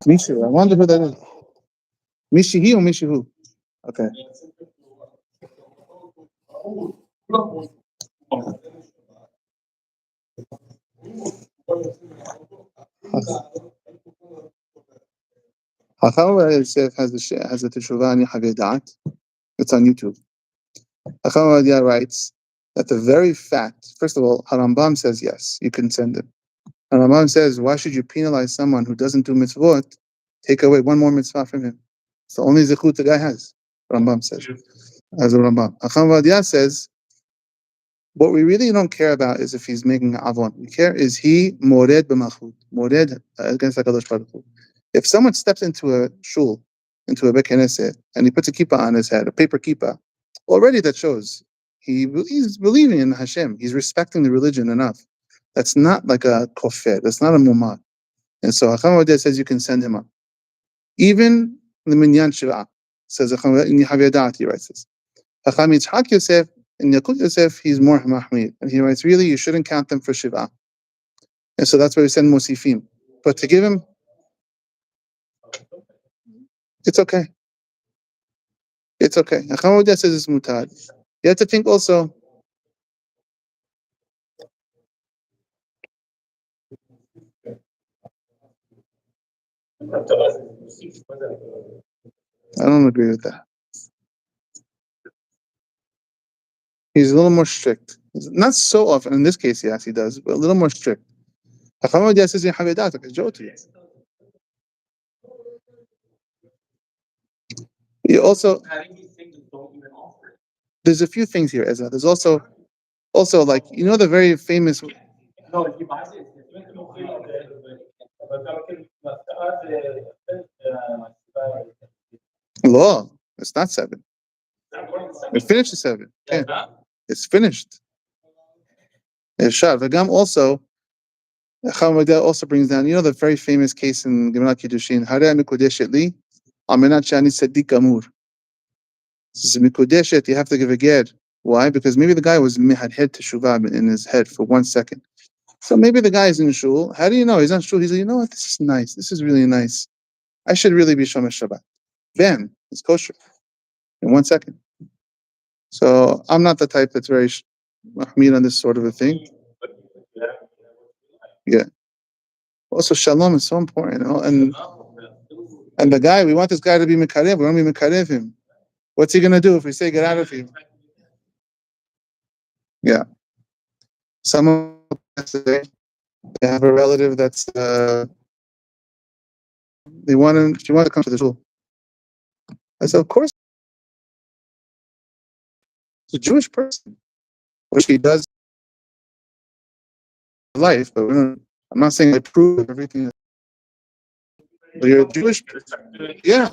Mishu. I wonder who that is. Mishihi or Mishihu? Okay. Hachama itself has a teshuvah and Yahavedat. It's on YouTube. Hachama writes that the very fact, first of all, Harambam says yes, you can send him. Harambam says, why should you penalize someone who doesn't do mitzvot? Take away one more mitzvah from him. It's the only zechut the guy has. Rambam says. As a Rambam. Hacham says, what we really don't care about is if he's making avon. We care is he mored b'malchut, mored against HaKadosh Baruch Hu. If someone steps into a shul, into a Beit Knesset, and he puts a kippah on his head, a paper kippah, already that shows he's believing in Hashem. He's respecting the religion enough. That's not like a kofir. That's not a mumad. And so Hacham says you can send him up. Even the Minyan Shiva says Hacham in Yahavedat, he writes this. Hacham Yitzhak Yosef, in Yakut Yosef, he's more mahmid. And he writes, really, you shouldn't count them for Shiva. And so that's why we send Mosifim. But to give him, it's okay. It's okay. Hacham says it's mutad. You have to think also, I don't agree with that. He's a little more strict. Not so often. In this case, yes, he does, but a little more strict. Hacham says in Havedat, like a joti. You also, there's a few things here, Ezra. There's also like, you know, the very famous. Law. It's not 7. It finished at 7. Yeah. It's finished. Vagam also, Chamadah also brings down, you know, the very famous case in Gemara Kiddushin, Harei Mikudeshet Li, Amenat Shani Sadiq Amur. This is Mikudeshet, you have to give a ger. Why? Because maybe the guy had head teshuvah in his head for 1 second. So maybe the guy is in shul. How do you know? He's not shul. He's like, you know what? This is nice. This is really nice. I should really be Shomesh Shabbat. Bam, it's kosher in 1 second. So I'm not the type that's very mahmid on this sort of a thing. Yeah. Also, shalom is so important, you know? And the guy, we want this guy to be mekarev. We want to be mekarev him. What's he gonna do if we say get out of here? Yeah. Someone they have a relative that's she want to come to the shul. I said, of course. It's a Jewish person, which he does in life, but I'm not saying I approve of everything. But you're a Jewish person. Yeah.